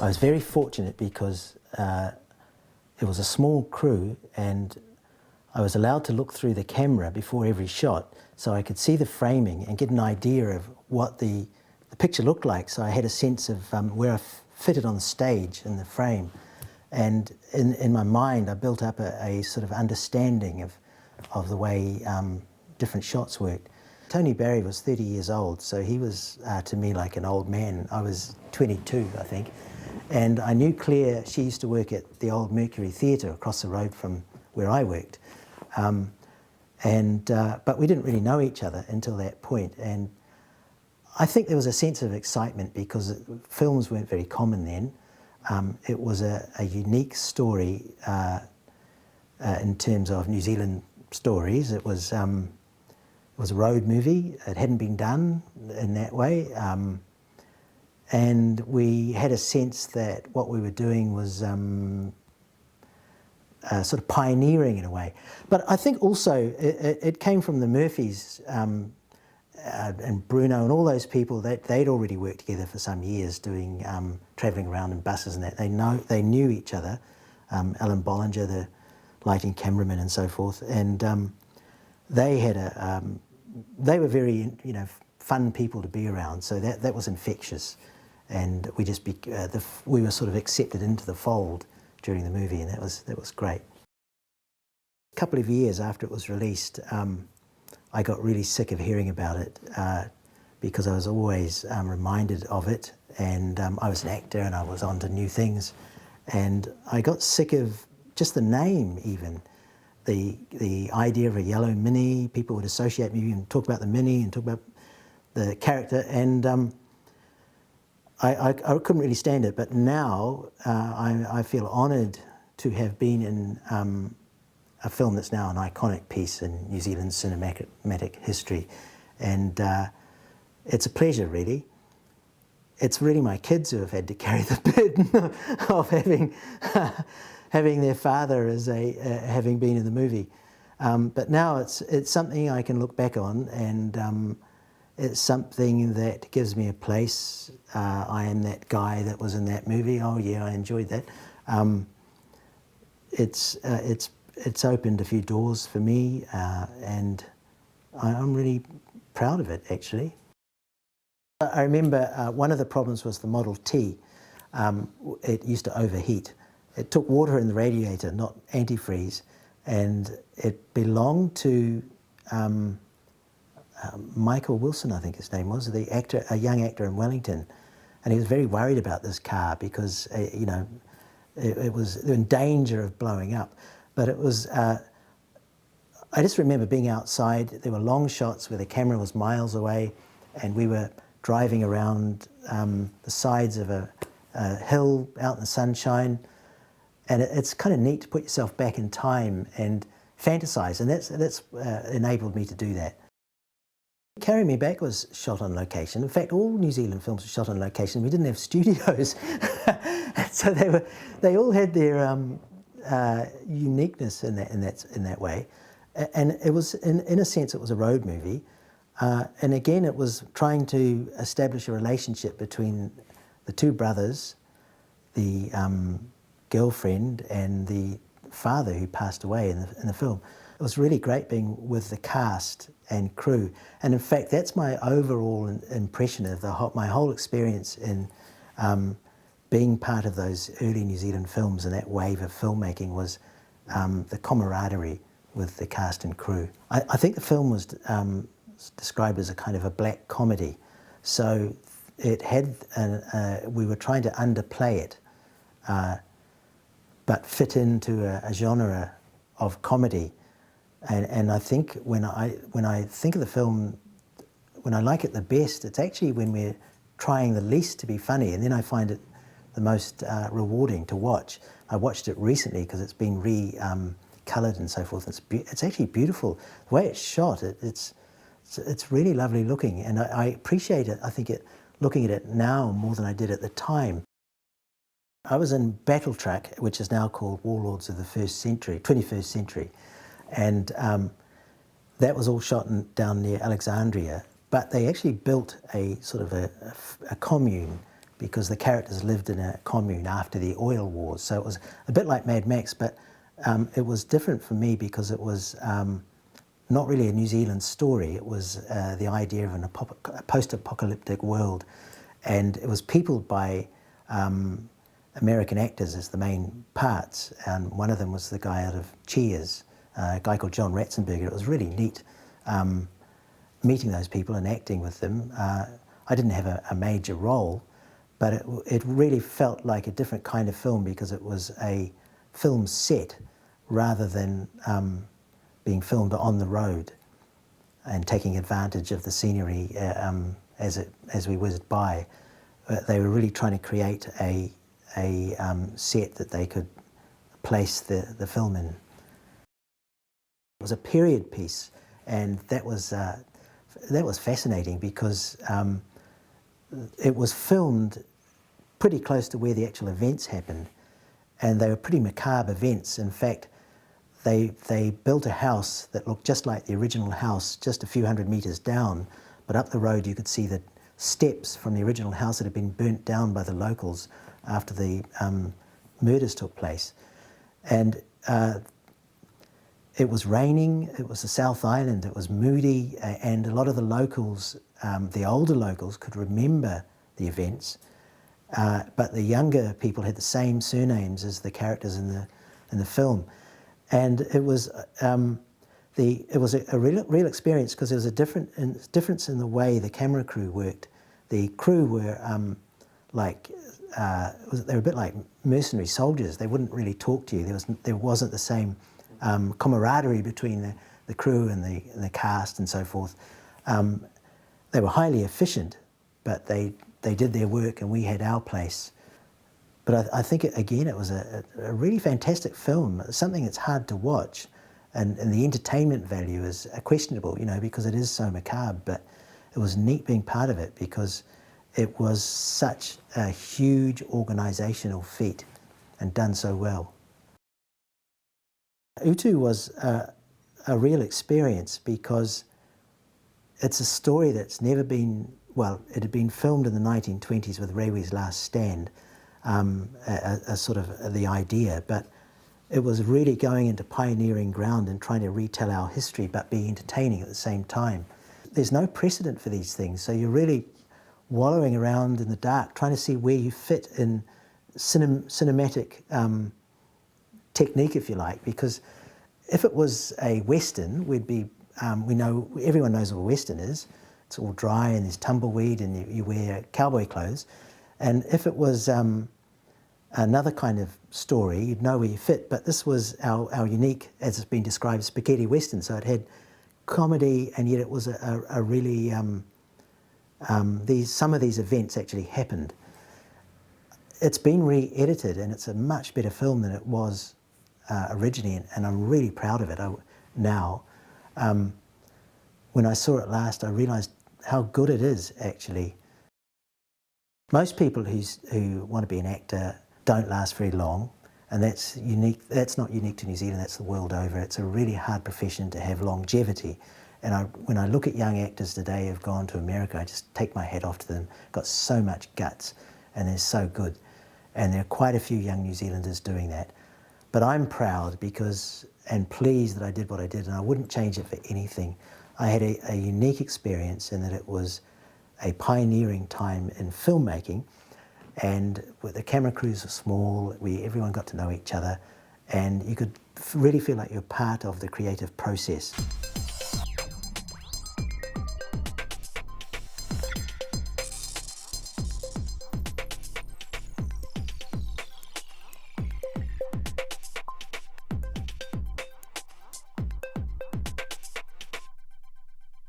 I was very fortunate because it was a small crew and I was allowed to look through the camera before every shot so I could see the framing and get an idea of what the picture looked like, so I had a sense of where I fitted on the stage in the frame. And in my mind I built up a sort of understanding of the way different shots worked. Tony Barry was 30 years old, so he was to me like an old man. I was 22, I think. And I knew Claire, she used to work at the old Mercury Theatre across the road from where I worked. But we didn't really know each other until that point. And I think there was a sense of excitement because films weren't very common then. It was a unique story in terms of New Zealand stories. It was a road movie. It hadn't been done in that way. And we had a sense that what we were doing was sort of pioneering in a way. But I think also it came from the Murphys and Bruno and all those people that they'd already worked together for some years doing travelling around in buses and that. They knew each other, Alan Bollinger, the lighting cameraman and so forth, and they had they were very fun people to be around, so that was infectious, and we were sort of accepted into the fold during the movie, and that was great. A couple of years after it was released, I got really sick of hearing about it because I was always reminded of it, and I was an actor and I was on to new things, and I got sick of just the name even. The idea of a yellow Mini, people would associate me and talk about the Mini and talk about the character, and I couldn't really stand it. But now I feel honoured to have been in a film that's now an iconic piece in New Zealand cinematic history, and it's a pleasure, really. It's really my kids who have had to carry the burden of having their father as having been in the movie, but now it's something I can look back on, and it's something that gives me a place. I am that guy that was in that movie. Oh yeah, I enjoyed that. It's opened a few doors for me, and I'm really proud of it, actually. I remember one of the problems was the Model T. It used to overheat. It took water in the radiator, not antifreeze, and it belonged to Michael Wilson, I think his name was, the actor, a young actor in Wellington, and he was very worried about this car because it was in danger of blowing up. But it was, I just remember being outside. There were long shots where the camera was miles away, and we were driving around the sides of a hill out in the sunshine. And it's kind of neat to put yourself back in time and fantasize, and that's enabled me to do that. Carry Me Back was shot on location. In fact, all New Zealand films were shot on location. We didn't have studios, so they all had their uniqueness in that way. And it was, in a sense, it was a road movie. And again, it was trying to establish a relationship between the two brothers, the girlfriend and the father who passed away in the film. It was really great being with the cast and crew, and in fact that's my overall impression of my whole experience in being part of those early New Zealand films, and that wave of filmmaking was the camaraderie with the cast and crew. I think the film was described as a kind of a black comedy, so it had we were trying to underplay it, but fit into a genre of comedy. And I think when I think of the film, when I like it the best, it's actually when we're trying the least to be funny, and then I find it the most rewarding to watch. I watched it recently because it's been coloured and so forth. It's actually beautiful. The way it's shot, it's really lovely looking, and I appreciate it. I think looking at it now more than I did at the time. I was in Battletruck, which is now called Warlords of the 21st Century. And that was all shot down near Alexandria, but they actually built a sort of a commune because the characters lived in a commune after the oil wars. So it was a bit like Mad Max, but it was different for me because it was not really a New Zealand story. It was the idea of a post-apocalyptic world, and it was peopled by American actors as the main parts, and one of them was the guy out of Cheers, a guy called John Ratzenberger. It was really neat meeting those people and acting with them. I didn't have a major role, but it really felt like a different kind of film because it was a film set rather than being filmed on the road and taking advantage of the scenery as we whizzed by. They were really trying to create a set that they could place the film in. It was a period piece, and that was fascinating because it was filmed pretty close to where the actual events happened, and they were pretty macabre events. In fact, they built a house that looked just like the original house, just a few hundred metres down, but up the road you could see the steps from the original house that had been burnt down by the locals after the murders took place. And it was raining, it was the South Island, it was moody, and a lot of the locals, the older locals, could remember the events, but the younger people had the same surnames as the characters in the film. And it was a real experience because there was a difference in the way the camera crew worked. The crew were they were a bit like mercenary soldiers. They wouldn't really talk to you. There wasn't the same camaraderie between the crew and the cast and so forth. They were highly efficient, but they did their work and we had our place. But I think, again, it was a really fantastic film, something that's hard to watch, and the entertainment value is questionable, you know, because it is so macabre, but it was neat being part of it because it was such a huge organisational feat and done so well. Utu was a real experience because it's a story that's never been, well, it had been filmed in the 1920s with Rewi's Last Stand, a sort of the idea, but it was really going into pioneering ground and trying to retell our history but be entertaining at the same time. There's no precedent for these things, so you're really wallowing around in the dark trying to see where you fit in cinematic technique, if you like, because if it was a Western, we'd be, everyone knows what a Western is. It's all dry and there's tumbleweed and you wear cowboy clothes. And if it was another kind of story, you'd know where you fit. But this was our unique, as it's been described, spaghetti Western. So it had comedy, and yet it was a really, some of these events actually happened. It's been re-edited and it's a much better film than it was originally, and I'm really proud of it now. When I saw it last, I realised how good it is, actually. Most people who want to be an actor don't last very long, and that's unique. That's not unique to New Zealand, that's the world over. It's a really hard profession to have longevity. And when I look at young actors today who've gone to America, I just take my hat off to them. Got so much guts, and they're so good. And there are quite a few young New Zealanders doing that. But I'm proud and pleased that I did what I did, and I wouldn't change it for anything. I had a unique experience in that it was a pioneering time in filmmaking, and the camera crews were small, everyone got to know each other, and you could really feel like you're part of the creative process.